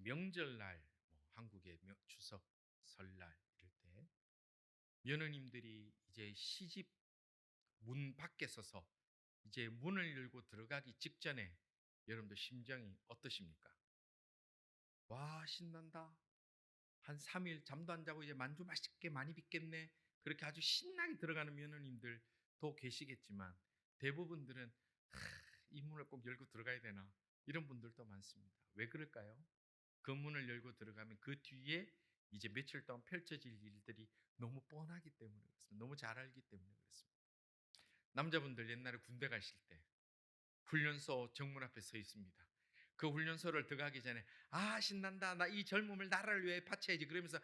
명절날, 한국의 추석, 설날 이럴 때 며느님들이 이제 시집 문 밖에 서서 이제 문을 열고 들어가기 직전에 여러분들 심정이 어떠십니까? 와, 신난다. 한 3일 잠도 안 자고 이제 만두 맛있게 많이 빚겠네. 그렇게 아주 신나게 들어가는 며느님들도 계시겠지만 대부분들은 이 문을 꼭 열고 들어가야 되나? 이런 분들도 많습니다. 왜 그럴까요? 그 문을 열고 들어가면 그 뒤에 이제 며칠 동안 펼쳐질 일들이 너무 뻔하기 때문에 그렇습니다. 너무 잘 알기 때문에 그렇습니다. 남자분들 옛날에 군대 가실 때 훈련소 정문 앞에 서 있습니다. 그 훈련소를 들어가기 전에 신난다, 나 이 젊음을 나라를 위해 바쳐야지, 그러면서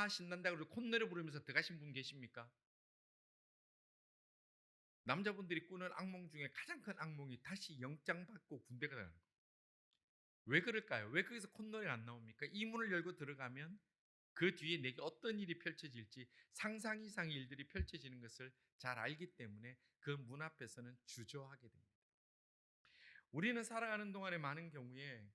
신난다 그러고 콧노래 부르면서 들어가신 분 계십니까? 남자분들이 꾸는 악몽 중에 가장 큰 악몽이 다시 영장 받고 군대가 가는 거예요. 왜 그럴까요? 왜 거기서 콧노래가 안 나옵니까? 이 문을 열고 들어가면 그 뒤에 내게 어떤 일이 펼쳐질지 상상 이상의 일들이 펼쳐지는 것을 잘 알기 때문에 그 문 앞에서는 주저하게 됩니다. 우리는 살아가는 동안에 많은 경우에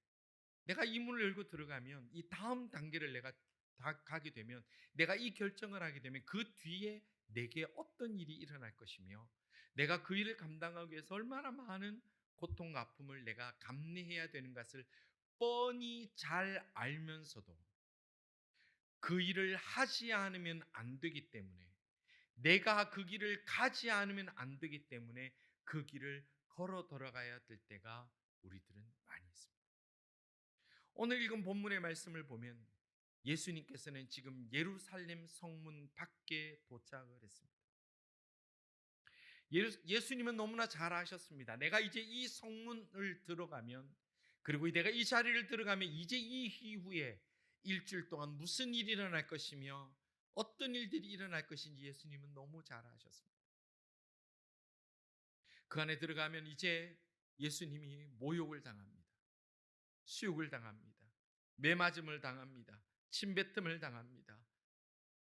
내가 이 문을 열고 들어가면 이 다음 단계를 내가 다 가게 되면, 내가 이 결정을 하게 되면 그 뒤에 내게 어떤 일이 일어날 것이며 내가 그 일을 감당하기 위해서 얼마나 많은 고통과 아픔을 내가 감내해야 되는 것을 뻔히 잘 알면서도 그 일을 하지 않으면 안 되기 때문에, 내가 그 길을 가지 않으면 안 되기 때문에 그 길을 걸어 들어가야 될 때가 우리들은 많이 있습니다. 오늘 읽은 본문의 말씀을 보면 예수님께서는 지금 예루살렘 성문 밖에 도착을 했습니다. 예수님은 너무나 잘 아셨습니다. 내가 이제 이 성문을 들어가면, 그리고 내가 이 자리를 들어가면 이제 이 이후에 일주일 동안 무슨 일이 일어날 것이며 어떤 일들이 일어날 것인지 예수님은 너무 잘 아셨습니다. 그 안에 들어가면 이제 예수님이 모욕을 당합니다. 수욕을 당합니다. 매맞음을 당합니다. 침뱉음을 당합니다.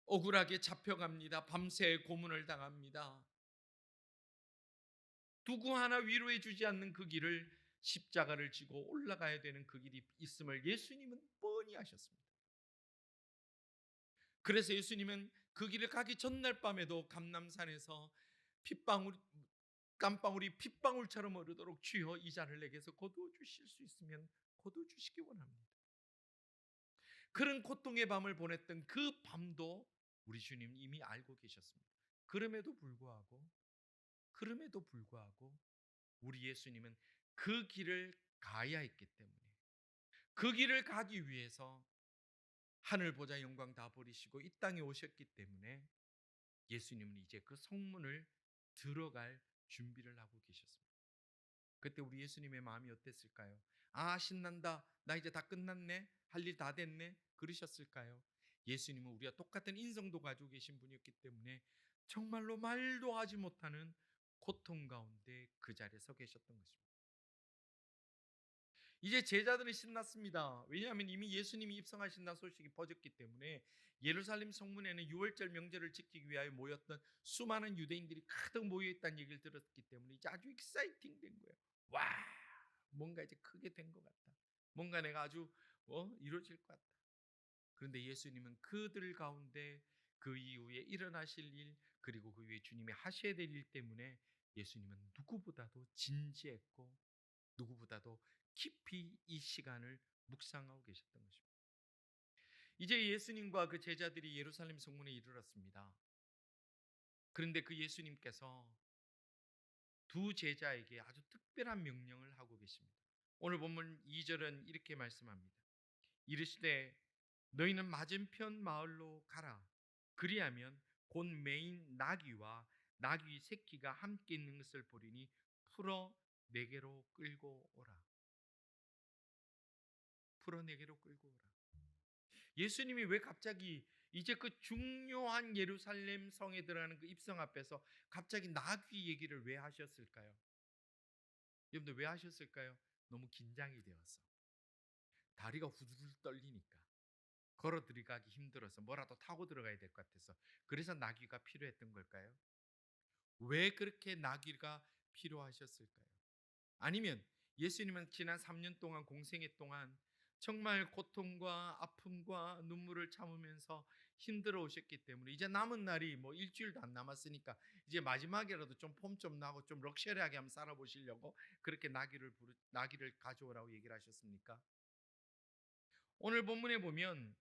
억울하게 잡혀갑니다. 밤새 고문을 당합니다. 누구 하나 위로해 주지 않는 그 길을, 십자가를 지고 올라가야 되는 그 길이 있음을 예수님은 뻔히 아셨습니다. 그래서 예수님은 그 길을 가기 전날 밤에도 감람산에서 핏방울 땀방울이 핏방울처럼 흐르도록 주여 이 잔을 내게서 거두어 주실 수 있으면 거두어 주시기 원합니다. 그런 고통의 밤을 보냈던 그 밤도 우리 주님 이미 알고 계셨습니다. 그럼에도 불구하고 우리 예수님은 그 길을 가야 했기 때문에, 그 길을 가기 위해서 하늘 보좌 영광 다 버리시고 이 땅에 오셨기 때문에 예수님은 이제 그 성문을 들어갈 준비를 하고 계셨습니다. 그때 우리 예수님의 마음이 어땠을까요? 신난다, 나 이제 다 끝났네, 할 일 다 됐네, 그러셨을까요? 예수님은 우리와 똑같은 인성도 가지고 계신 분이었기 때문에 정말로 말도 하지 못하는 고통 가운데 그 자리에 서 계셨던 것입니다. 이제 제자들은 신났습니다. 왜냐하면 이미 예수님이 입성하신다는 소식이 퍼졌기 때문에 예루살렘 성문에는 유월절 명절을 지키기 위하여 모였던 수많은 유대인들이 가득 모여있다는 얘기를 들었기 때문에 이제 아주 익사이팅 된 거예요. 와, 뭔가 이제 크게 된 것 같다. 뭔가 내가 아주 이루어질 것 같다. 그런데 예수님은 그들 가운데 그 이후에 일어나실 일, 그리고 그 위에 주님이 하셔야 될 일 때문에 예수님은 누구보다도 진지했고 누구보다도 깊이 이 시간을 묵상하고 계셨던 것입니다. 이제 예수님과 그 제자들이 예루살렘 성문에 이르렀습니다. 그런데 그 예수님께서 두 제자에게 아주 특별한 명령을 하고 계십니다. 오늘 본문 2절은 이렇게 말씀합니다. 이르시되 너희는 맞은편 마을로 가라. 그리하면 곧 매인 나귀와 나귀 새끼가 함께 있는 것을 보리니 풀어 내게로 끌고 오라. 풀어 내게로 끌고 오라. 예수님이 왜 갑자기 이제 그 중요한 예루살렘 성에 들어가는 그 입성 앞에서 갑자기 나귀 얘기를 왜 하셨을까요? 여러분들 왜 하셨을까요? 너무 긴장이 되어서, 다리가 후두들 떨리니까, 걸어 들어가기 힘들어서 뭐라도 타고 들어가야 될 것 같아서, 그래서 나귀가 필요했던 걸까요? 왜 그렇게 나귀가 필요하셨을까요? 아니면 예수님은 지난 3년 동안 공생애 동안 정말 고통과 아픔과 눈물을 참으면서 힘들어 오셨기 때문에 이제 남은 날이 뭐 일주일도 안 남았으니까 이제 마지막이라도 좀 폼 좀 나고 좀 럭셔리하게 한번 살아보시려고 그렇게 나귀를 가져오라고 얘기를 하셨습니까? 오늘 본문에 보면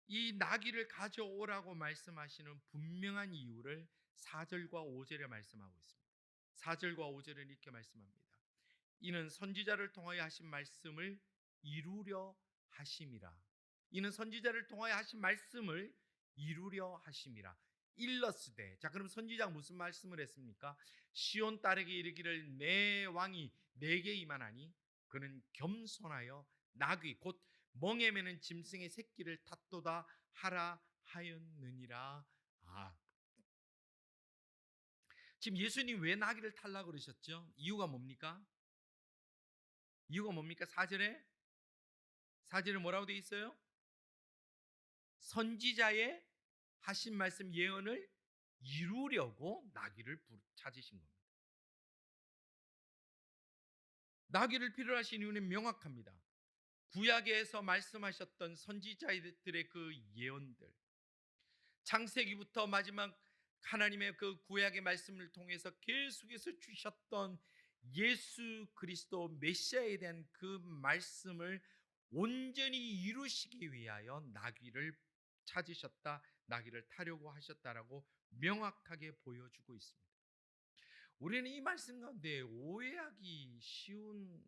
이 나귀를 가져오라고 말씀하시는 분명한 이유를 4절과 5절에 말씀하고 있습니다. 4절과 5절은 이렇게 말씀합니다. 이는 선지자를 통하여 하신 말씀을 이루려 하심이라. 이는 선지자를 통하여 하신 말씀을 이루려 하심이라. 일러스되. 자, 그럼 선지자가 무슨 말씀을 했습니까? 시온 딸에게 이르기를 내 왕이 내게 임하나니 그는 겸손하여 나귀 곧 멍에 매는 짐승의 새끼를 탓도다 하라 하였느니라. 아, 지금 예수님 왜 나귀를 탈라 그러셨죠? 이유가 뭡니까? 이유가 뭡니까? 4절에 뭐라고 되어 있어요? 선지자의 하신 말씀 예언을 이루려고 나귀를 찾으신 겁니다. 나귀를 필요하신 이유는 명확합니다. 구약에서 말씀하셨던 선지자들의 그 예언들, 창세기부터 마지막 하나님의 그 구약의 말씀을 통해서 계속해서 주셨던 예수 그리스도 메시아에 대한 그 말씀을 온전히 이루시기 위하여 나귀를 찾으셨다, 나귀를 타려고 하셨다라고 명확하게 보여주고 있습니다. 우리는 이 말씀 가운데 오해하기 쉬운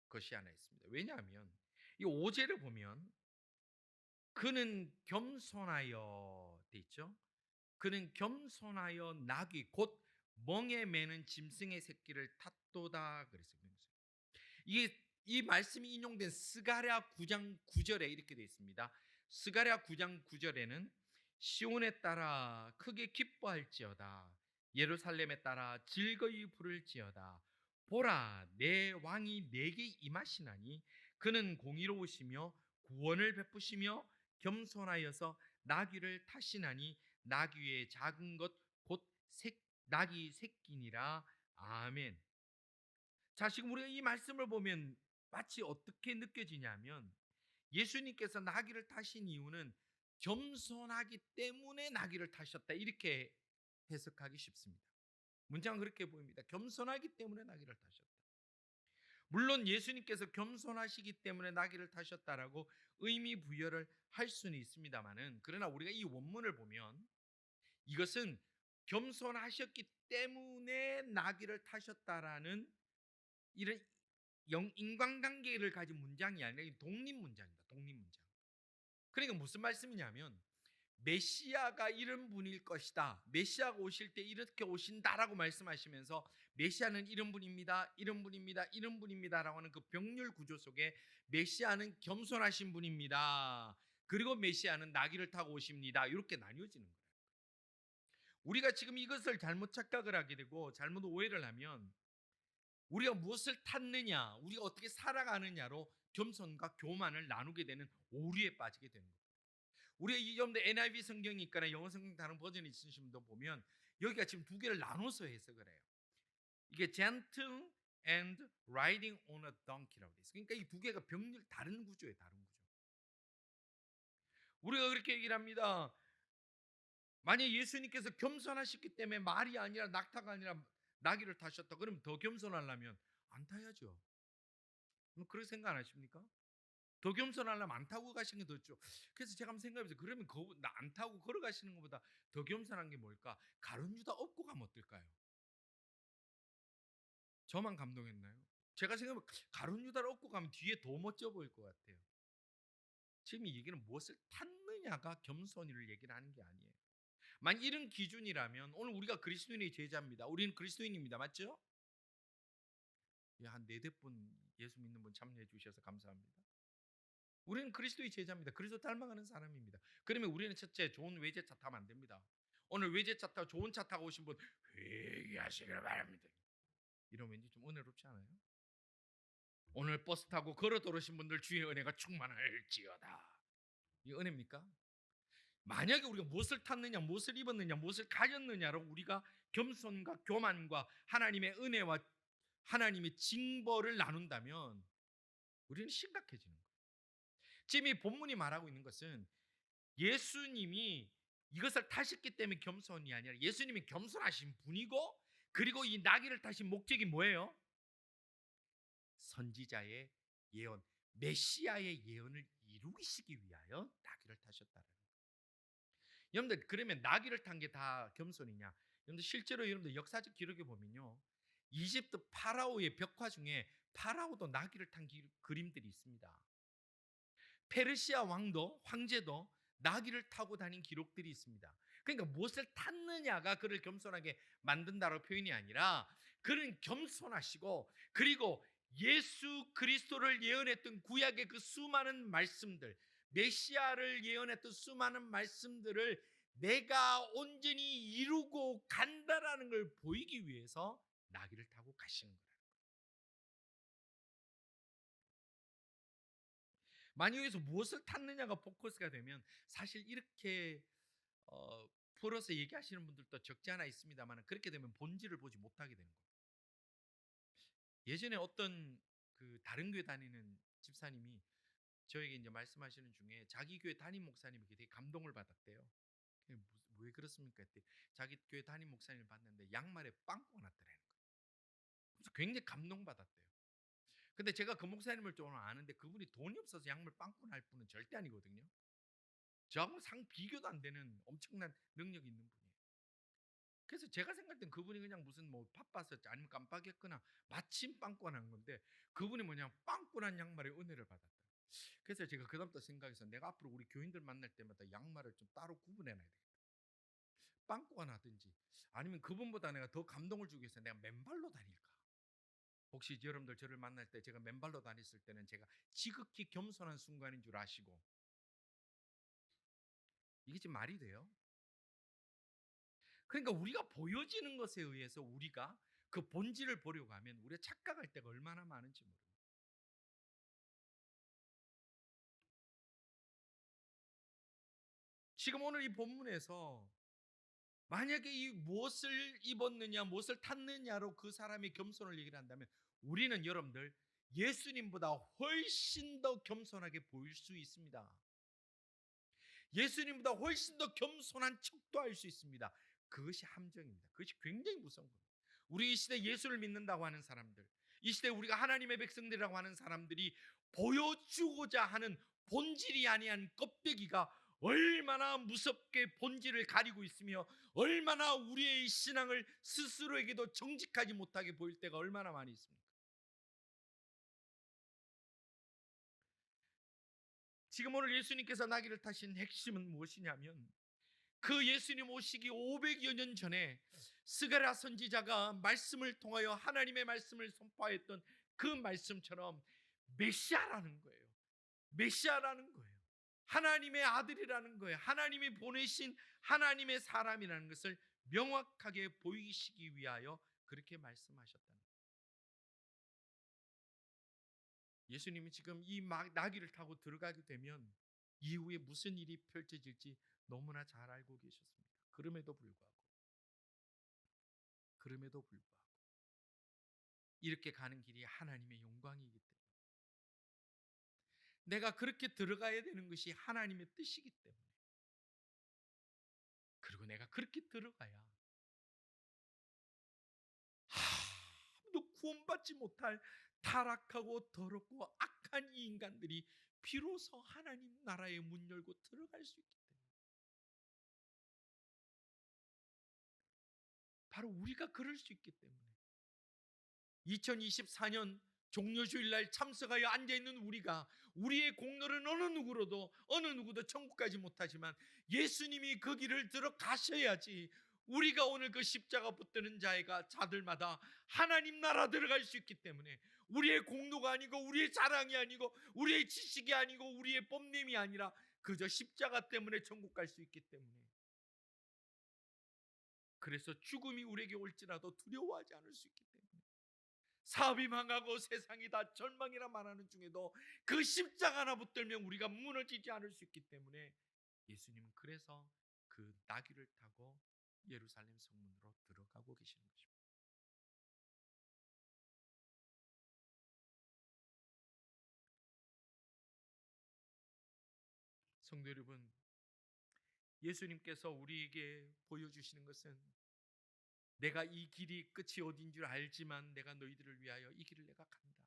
것이 하나 있습니다. 왜냐하면 이 5절을 보면 그는 겸손하여 돼 있죠. 그는 겸손하여 나귀 곧 멍에 매는 짐승의 새끼를 탔도다 그랬어요. 이게 이 말씀이 인용된 스가랴 9장 9절에 이렇게 되어 있습니다. 스가랴 9장 9절에는 시온에 따라 크게 기뻐할지어다 예루살렘에 따라 즐거이 부를지어다 보라 내 왕이 내게 임하시나니 그는 공의로우시며 구원을 베푸시며 겸손하여서 나귀를 타시나니 나귀의 작은 것 곧 나귀 새끼니라. 아멘. 자, 지금 우리가 이 말씀을 보면 마치 어떻게 느껴지냐면 예수님께서 나귀를 타신 이유는 겸손하기 때문에 나귀를 타셨다 이렇게 해석하기 쉽습니다. 문장은 그렇게 보입니다. 겸손하기 때문에 나귀를 타셨다. 물론 예수님께서 겸손하시기 때문에 나귀를 타셨다라고 의미 부여를 할 수는 있습니다만은 그러나 우리가 이 원문을 보면 이것은 겸손하셨기 때문에 나귀를 타셨다라는 이런 인간관계를 가진 문장이 아니라 독립 문장입니다. 독립 문장. 그러니까 무슨 말씀이냐면 메시아가 이런 분일 것이다. 메시아가 오실 때 이렇게 오신다라고 말씀하시면서 메시아는 이런 분입니다. 이런 분입니다. 이런 분입니다라고 하는 그 병렬 구조 속에 메시아는 겸손하신 분입니다. 그리고 메시아는 나귀를 타고 오십니다. 이렇게 나뉘어지는 거예요. 우리가 지금 이것을 잘못 착각을 하게 되고 잘못 오해를 하면 우리가 무엇을 탔느냐, 우리가 어떻게 살아가느냐로 겸손과 교만을 나누게 되는 오류에 빠지게 되는 겁니다. 우리가 이 여러분들 NIV 성경이 있거나 영어 성경 다른 버전이 있으신 분도 보면 여기가 지금 두 개를 나눠서 해석을 해요. 이게 gentle and riding on a donkey라고 돼 있어요. 그러니까 이 두 개가 다른 구조예요, 다른 구조. 우리가 그렇게 얘기를 합니다. 만약 예수님께서 겸손하셨기 때문에 말이 아니라 낙타가 아니라 나귀를 타셨다. 그럼 더 겸손하려면 안 타야죠. 그렇게 생각 안 하십니까? 더 겸손하려면 안 타고 가시는 게 더 좋죠. 그래서 제가 한번 생각해보세요. 그러면 안 타고 걸어가시는 것보다 더 겸손한 게 뭘까? 가룟 유다 업고 가면 어떨까요? 저만 감동했나요? 제가 생각해보면 가룟 유다를 업고 가면 뒤에 더 멋져 보일 것 같아요. 지금 이 얘기는 무엇을 탔느냐가 겸손을 얘기를 하는 게 아니에요. 만 이런 기준이라면 오늘 우리가 그리스도인의 제자입니다. 우리는 그리스도인입니다. 맞죠? 예, 한 4-5분 예수 믿는 분 참여해 주셔서 감사합니다. 우리는 그리스도의 제자입니다. 그리스도 닮아가는 사람입니다. 그러면 우리는 첫째 좋은 외제차 타면 안 됩니다. 오늘 외제차 타고 좋은 차 타고 오신 분 회개하시길 바랍니다. 이러면 왠지 좀 은혜롭지 않아요? 오늘 버스 타고 걸어 들어오신 분들 주의 은혜가 충만할지어다. 이 은혜입니까? 만약에 우리가 무엇을 탔느냐, 무엇을 입었느냐, 무엇을 가졌느냐로 우리가 겸손과 교만과 하나님의 은혜와 하나님의 징벌을 나눈다면 우리는 심각해지는 거예요. 지금 이 본문이 말하고 있는 것은 예수님이 이것을 타셨기 때문에 겸손이 아니라 예수님이 겸손하신 분이고, 그리고 이 나귀를 타신 목적이 뭐예요? 선지자의 예언, 메시아의 예언을 이루시기 위하여 나귀를 타셨다는 거예요. 여러분들, 그러면 나귀를 탄 게 다 겸손이냐? 여러분들, 실제로 여러분들 역사적 기록에 보면요, 이집트 파라오의 벽화 중에 파라오도 나귀를 탄 그림들이 있습니다. 페르시아 왕도, 황제도 나귀를 타고 다닌 기록들이 있습니다. 그러니까 무엇을 탔느냐가 그를 겸손하게 만든다라고 표현이 아니라, 그는 겸손하시고, 그리고 예수 그리스도를 예언했던 구약의 그 수많은 말씀들, 메시아를 예언했던 수많은 말씀들을 내가 온전히 이루고 간다라는 걸 보이기 위해서 나귀를 타고 가시는 거예요. 만약 여기서 무엇을 탔느냐가 포커스가 되면, 사실 이렇게 풀어서 얘기하시는 분들도 적지 않아 있습니다만, 그렇게 되면 본질을 보지 못하게 되는 거예요. 예전에 어떤 그 다른 교회 다니는 집사님이 저에게 이제 말씀하시는 중에, 자기 교회 담임 목사님에게 되게 감동을 받았대요. 왜 그렇습니까? 했더니 자기 교회 담임 목사님을 봤는데 양말에 빵꾸가 났더라는 거예요. 그래서 굉장히 감동받았대요. 근데 제가 그 목사님을 좀 아는데, 그분이 돈이 없어서 양말 빵꾸 날 분은 절대 아니거든요. 저하고 상 비교도 안 되는 엄청난 능력이 있는 분이에요. 그래서 제가 생각할 땐 그분이 그냥 무슨 뭐 바빠서 아니면 깜빡했거나 마침 빵꾸가 난 건데, 그분이 뭐냐, 빵꾸 난 양말에 은혜를 받았다. 그래서 제가 그다음부터 생각해서, 내가 앞으로 우리 교인들 만날 때마다 양말을 좀 따로 구분해놔야 되겠다. 빵꾸가 나든지, 아니면 그분보다 내가 더 감동을 주기 위해서 내가 맨발로 다닐까. 혹시 여러분들 저를 만날 때 제가 맨발로 다녔을 때는 제가 지극히 겸손한 순간인 줄 아시고, 이게 지금 말이 돼요? 그러니까 우리가 보여지는 것에 의해서 우리가 그 본질을 보려고 하면 우리가 착각할 때가 얼마나 많은지 모릅니다. 지금 오늘 이 본문에서 만약에 이 무엇을 입었느냐, 무엇을 탔느냐로 그 사람의 겸손을 얘기를 한다면, 우리는 여러분들 예수님보다 훨씬 더 겸손하게 보일 수 있습니다. 예수님보다 훨씬 더 겸손한 척도 할 수 있습니다. 그것이 함정입니다. 그것이 굉장히 무서운 겁니다. 우리 이 시대 예수를 믿는다고 하는 사람들, 이 시대 우리가 하나님의 백성들이라고 하는 사람들이 보여주고자 하는 본질이 아니한 껍데기가 얼마나 무섭게 본질을 가리고 있으며, 얼마나 우리의 신앙을 스스로에게도 정직하지 못하게 보일 때가 얼마나 많이 있습니까? 지금 오늘 예수님께서 나귀를 타신 핵심은 무엇이냐면, 그 예수님 오시기 500여 년 전에 스가랴 선지자가 말씀을 통하여 하나님의 말씀을 선포했던 그 말씀처럼 메시아라는 거예요. 메시아라는 거예요. 하나님의 아들이라는 거예요. 하나님이 보내신 하나님의 사람이라는 것을 명확하게 보이시기 위하여 그렇게 말씀하셨다는 거예요. 예수님이 지금 이 나귀를 타고 들어가게 되면 이후에 무슨 일이 펼쳐질지 너무나 잘 알고 계셨습니다. 그럼에도 불구하고 이렇게 가는 길이 하나님의 영광이기 때문에, 내가 그렇게 들어가야 되는 것이 하나님의 뜻이기 때문에, 그리고 내가 그렇게 들어가야 아무도 구원받지 못할 타락하고 더럽고 악한 이 인간들이 비로소 하나님 나라의 문 열고 들어갈 수 있기 때문에, 바로 우리가 그럴 수 있기 때문에, 2024년 종료주일날 참석하여 앉아있는 우리가, 우리의 공로는 어느 누구도 천국 가지 못하지만 예수님이 그 길을 들어가셔야지 우리가 오늘 그 십자가 붙드는 자들마다 하나님 나라 들어갈 수 있기 때문에, 우리의 공로가 아니고 우리의 자랑이 아니고 우리의 지식이 아니고 우리의 뽐냄이 아니라 그저 십자가 때문에 천국 갈 수 있기 때문에, 그래서 죽음이 우리에게 올지라도 두려워하지 않을 수 있기 때문에, 사업이 망하고 세상이 다 절망이라 말하는 중에도 그 십자가 하나 붙들면 우리가 무너지지 않을 수 있기 때문에, 예수님은 그래서 그 나귀를 타고 예루살렘 성문으로 들어가고 계시는 것입니다. 성도 여러분, 예수님께서 우리에게 보여주시는 것은 내가 이 길이 끝이 어딘 줄 알지만 내가 너희들을 위하여 이 길을 내가 간다.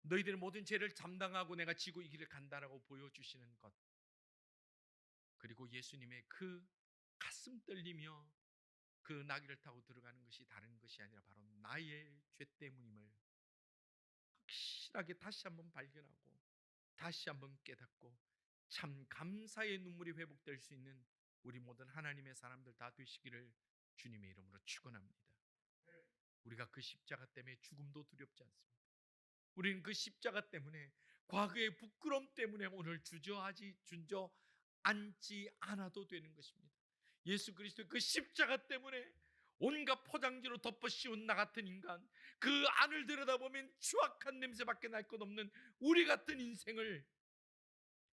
너희들의 모든 죄를 담당하고 내가 지고 이 길을 간다라고 보여주시는 것. 그리고 예수님의 그 가슴 떨리며 그 나귀를 타고 들어가는 것이 다른 것이 아니라 바로 나의 죄 때문임을 확실하게 다시 한번 발견하고 다시 한번 깨닫고 참 감사의 눈물이 회복될 수 있는 우리 모든 하나님의 사람들 다 되시기를 주님의 이름으로 축원합니다. 우리가 그 십자가 때문에 죽음도 두렵지 않습니다. 우리는 그 십자가 때문에 과거의 부끄러움 때문에 오늘 주저앉지 않아도 되는 것입니다. 예수 그리스도의 그 십자가 때문에 온갖 포장지로 덮어 씌운 나 같은 인간, 그 안을 들여다보면 추악한 냄새밖에 날 것 없는 우리 같은 인생을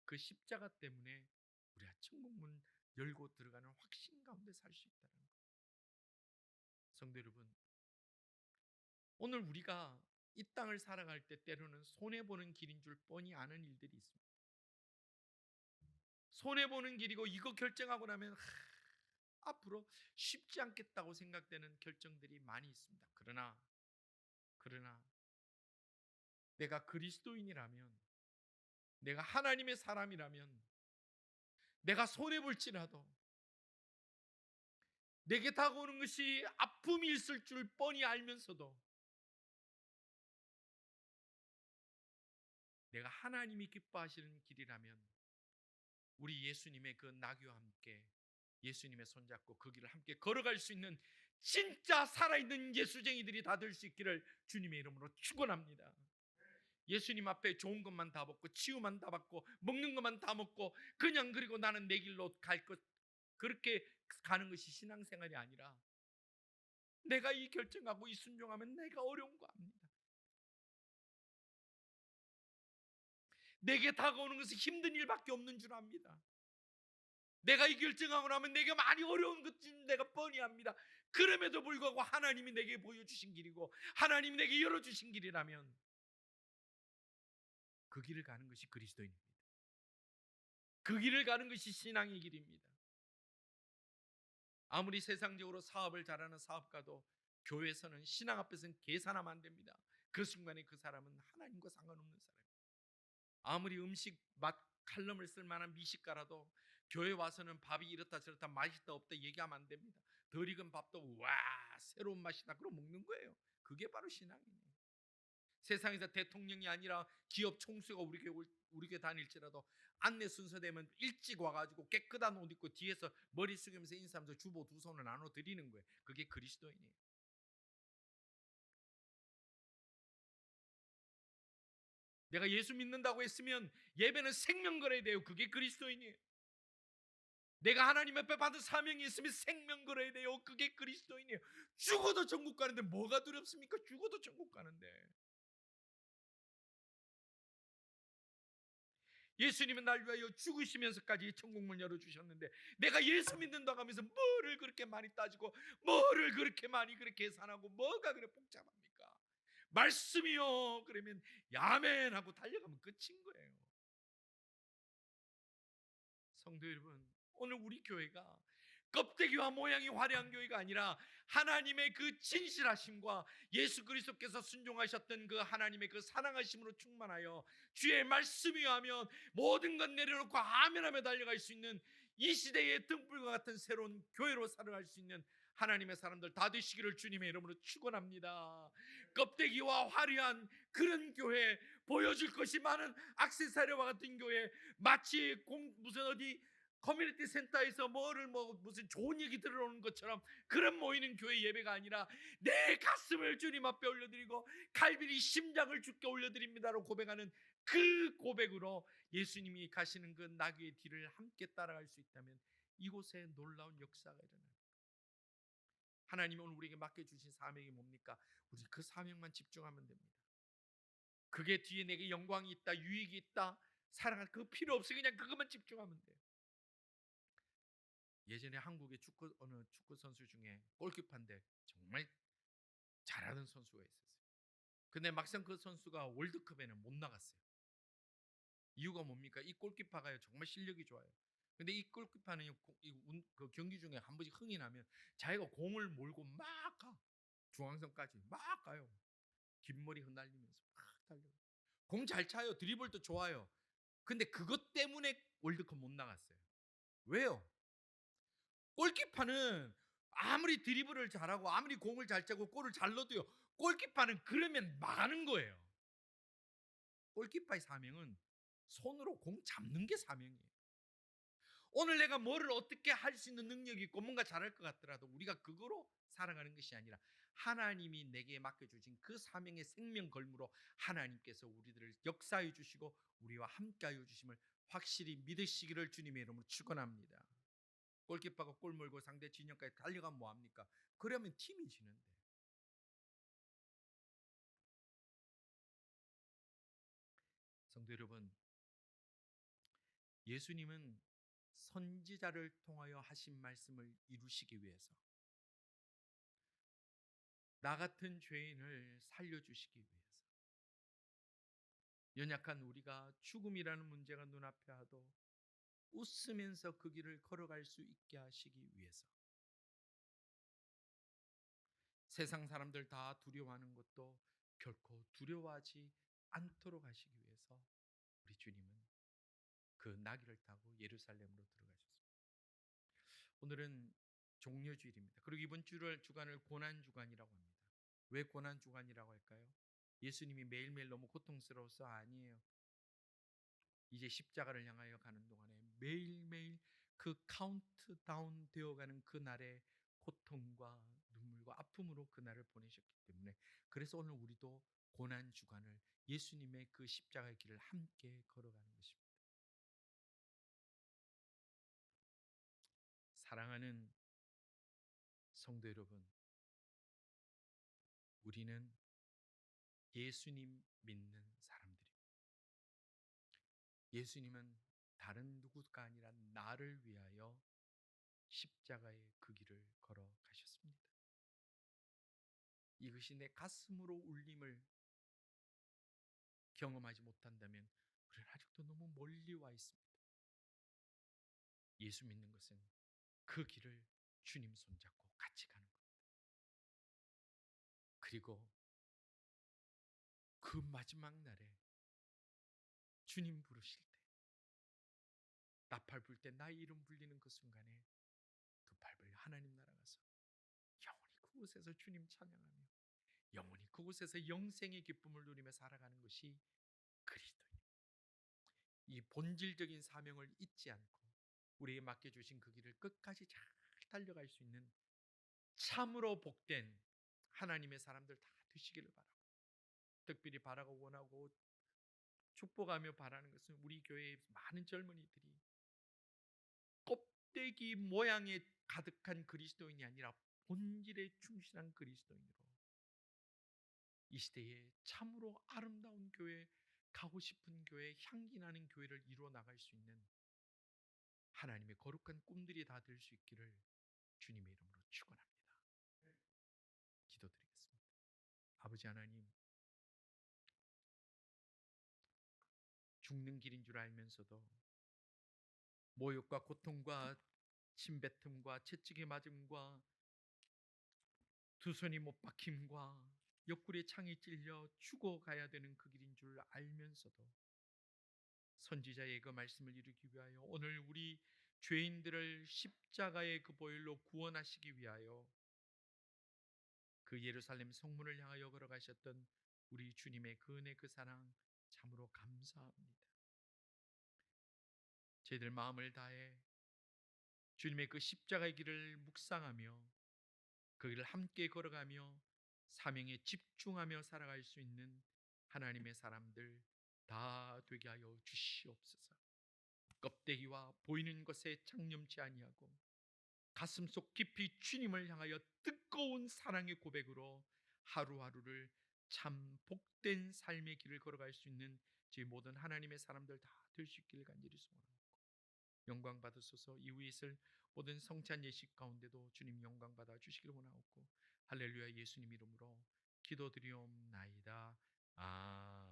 그 십자가 때문에 우리가 천국문 열고 들어가는 확신 가운데 살 수 있다는 것. 성도 여러분, 오늘 우리가 이 땅을 살아갈 때 때로는 손해보는 길인 줄 뻔히 아는 일들이 있습니다. 손해보는 길이고 이거 결정하고 나면 앞으로 쉽지 않겠다고 생각되는 결정들이 많이 있습니다. 그러나 내가 그리스도인이라면, 내가 하나님의 사람이라면, 내가 손해볼지라도 내게 다가오는 것이 아픔이 있을 줄 뻔히 알면서도 내가 하나님이 기뻐하시는 길이라면 우리 예수님의 그 나귀와 함께 예수님의 손잡고 그 길을 함께 걸어갈 수 있는 진짜 살아있는 예수쟁이들이 다 될 수 있기를 주님의 이름으로 축원합니다. 예수님 앞에 좋은 것만 다 먹고 치유만 다 받고 먹는 것만 다 먹고 그냥 그리고 나는 내 길로 갈 것, 그렇게 가는 것이 신앙생활이 아니라 내가 이 결정하고 이 순종하면 내가 어려운 거 압니다. 내게 다가오는 것은 힘든 일밖에 없는 줄 압니다. 내가 이 결정하고 나면 내게 많이 어려운 것인 내가 뻔히 압니다. 그럼에도 불구하고 하나님이 내게 보여주신 길이고 하나님이 내게 열어주신 길이라면 그 길을 가는 것이 그리스도인입니다. 그 길을 가는 것이 신앙의 길입니다. 아무리 세상적으로 사업을 잘하는 사업가도 교회에서는 신앙 앞에서는 계산하면 안 됩니다. 그 순간에 그 사람은 하나님과 상관없는 사람입니다. 아무리 음식 맛 칼럼을 쓸 만한 미식가라도 교회 와서는 밥이 이렇다 저렇다 맛있다 없다 얘기하면 안 됩니다. 덜 익은 밥도 와 새로운 맛이다 그럼 먹는 거예요. 그게 바로 신앙이에요. 세상에서 대통령이 아니라 기업 총수가 우리 교회 다닐지라도 안내 순서되면 일찍 와가지고 깨끗한 옷 입고 뒤에서 머리 숙이면서 인사하면서 주보 두 손을 나눠 드리는 거예요. 그게 그리스도인이에요. 내가 예수 믿는다고 했으면 예배는 생명 걸어야 돼요. 그게 그리스도인이에요. 내가 하나님 앞에 받은 사명이 있으면 생명 걸어야 돼요. 그게 그리스도인이에요. 죽어도 천국 가는데 뭐가 두렵습니까? 죽어도 천국 가는데. 예수님은 날 위하여 죽으시면서까지 천국문 열어주셨는데 내가 예수 믿는다고 하면서 뭐를 그렇게 많이 따지고 뭐를 그렇게 많이 그렇게 계산하고 뭐가 그래 복잡합니까? 말씀이요 그러면 야멘 하고 달려가면 끝인 거예요. 성도 여러분, 오늘 우리 교회가 껍데기와 모양이 화려한 교회가 아니라 하나님의 그 진실하심과 예수 그리스도께서 순종하셨던 그 하나님의 그 사랑하심으로 충만하여 주의 말씀이 하면 모든 것 내려놓고 아멘하며 달려갈 수 있는 이 시대의 등불과 같은 새로운 교회로 살아갈 수 있는 하나님의 사람들 다 되시기를 주님의 이름으로 축원합니다. 껍데기와 화려한 그런 교회, 보여줄 것이 많은 액세서리와 같은 교회, 마치 무슨 어디 커뮤니티 센터에서 무슨 좋은 얘기 들어오는 것처럼 그런 모이는 교회 예배가 아니라 내 가슴을 주님 앞에 올려드리고 칼빈이 심장을 주께 올려드립니다로 고백하는 그 고백으로 예수님이 가시는 그 나귀의 뒤를 함께 따라갈 수 있다면 이곳에 놀라운 역사가 일어납니다. 하나님이 오늘 우리에게 맡겨주신 사명이 뭡니까? 우리 그 사명만 집중하면 됩니다. 그게 뒤에 내게 영광이 있다, 유익이 있다, 사랑할 그 필요 없어. 그냥 그것만 집중하면 돼요. 예전에 한국의 어느 축구 선수 중에 골키퍼인데 정말 잘하는 선수가 있었어요. 근데 막상 그 선수가 월드컵에는 못 나갔어요. 이유가 뭡니까? 이 골키퍼가요 정말 실력이 좋아요. 근데 이 골키퍼는 그 경기 중에 한 번씩 흥이 나면 자기가 공을 몰고 막 가. 중앙선까지 막 가요. 긴 머리 흩날리면서 막 달려요. 공 잘 차요. 드리블도 좋아요. 근데 그것 때문에 월드컵 못 나갔어요. 왜요? 골키퍼는 아무리 드리블을 잘하고 아무리 공을 잘 차고 골을 잘 넣어도요. 골키퍼는 그러면 망하는 거예요. 골키퍼의 사명은 손으로 공 잡는 게 사명이에요. 오늘 내가 뭐를 어떻게 할 수 있는 능력이 있고 뭔가 잘할 것 같더라도 우리가 그거로 살아가는 것이 아니라 하나님이 내게 맡겨주신 그 사명의 생명 걸무로 하나님께서 우리들을 역사해 주시고 우리와 함께하여 주심을 확실히 믿으시기를 주님의 이름으로 축원합니다. 골키퍼가 골 몰고 상대 진영까지 달려가면 뭐합니까? 그러면 팀이 지는데. 성도 여러분, 예수님은 선지자를 통하여 하신 말씀을 이루시기 위해서 나 같은 죄인을 살려주시기 위해서 연약한 우리가 죽음이라는 문제가 눈앞에 하도 웃으면서 그 길을 걸어갈 수 있게 하시기 위해서 세상 사람들 다 두려워하는 것도 결코 두려워하지 않도록 하시기 위해서 우리 주님은 그 나귀를 타고 예루살렘으로 들어가셨습니다. 오늘은 종려주일입니다. 그리고 이번 주간을 고난주간이라고 합니다. 왜 고난주간이라고 할까요? 예수님이 매일매일 너무 고통스러워서 아니에요. 이제 십자가를 향하여 가는 동안에 매일매일 그 카운트다운 되어가는 그날의 고통과 눈물과 아픔으로 그날을 보내셨기 때문에 그래서 오늘 우리도 고난주간을 예수님의 그 십자가의 길을 함께 걸어가는 것입니다. 사랑하는 성도 여러분, 우리는 예수님 믿는 사람들입니다. 예수님은 다른 누구가 아니라 나를 위하여 십자가의 그 길을 걸어가셨습니다. 이것이 내 가슴으로 울림을 경험하지 못한다면 우리는 아직도 너무 멀리 와 있습니다. 예수 믿는 것은 그 길을 주님 손잡고 같이 가는 겁니다. 그리고 그 마지막 날에 주님 부르실 때 나팔 불 때 나의 이름 불리는 그 순간에 두 팔을 하나님 나라 가서 영원히 그곳에서 주님 찬양하며 영원히 그곳에서 영생의 기쁨을 누리며 살아가는 것이 그리스도입니다. 이 본질적인 사명을 잊지 않고 우리에게 맡겨주신 그 길을 끝까지 잘 달려갈 수 있는 참으로 복된 하나님의 사람들 다 되시기를 바라고 특별히 바라고 원하고 축복하며 바라는 것은 우리 교회의 많은 젊은이들이 껍데기 모양에 가득한 그리스도인이 아니라 본질에 충실한 그리스도인으로 이 시대에 참으로 아름다운 교회, 가고 싶은 교회, 향기 나는 교회를 이루어 나갈 수 있는 하나님의 거룩한 꿈들이 다 될 수 있기를 주님의 이름으로 축원합니다. 기도드리겠습니다. 아버지 하나님, 죽는 길인 줄 알면서도 모욕과 고통과 침뱉음과 채찍에 맞음과 두 손이 못 박힘과 옆구리에 창이 찔려 죽어가야 되는 그 길인 줄 알면서도 선지자의 그 말씀을 이루기 위하여 오늘 우리 죄인들을 십자가의 그 보혈로 구원하시기 위하여 그 예루살렘 성문을 향하여 걸어가셨던 우리 주님의 그 은혜 그 사랑 참으로 감사합니다. 저희들 마음을 다해 주님의 그 십자가의 길을 묵상하며 그 길을 함께 걸어가며 사명에 집중하며 살아갈 수 있는 하나님의 사람들 다 되게 하여 주시옵소서. 껍데기와 보이는 것에 창념치 아니하고 가슴속 깊이 주님을 향하여 뜨거운 사랑의 고백으로 하루하루를 참 복된 삶의 길을 걸어갈 수 있는 저희 모든 하나님의 사람들 다 될 수 있기를 간절히 소원합니다. 영광 받으소서. 이후에 있을 모든 성찬 예식 가운데도 주님 영광 받아 주시기를 원하옵고 할렐루야 예수님 이름으로 기도드리옵나이다. 아멘.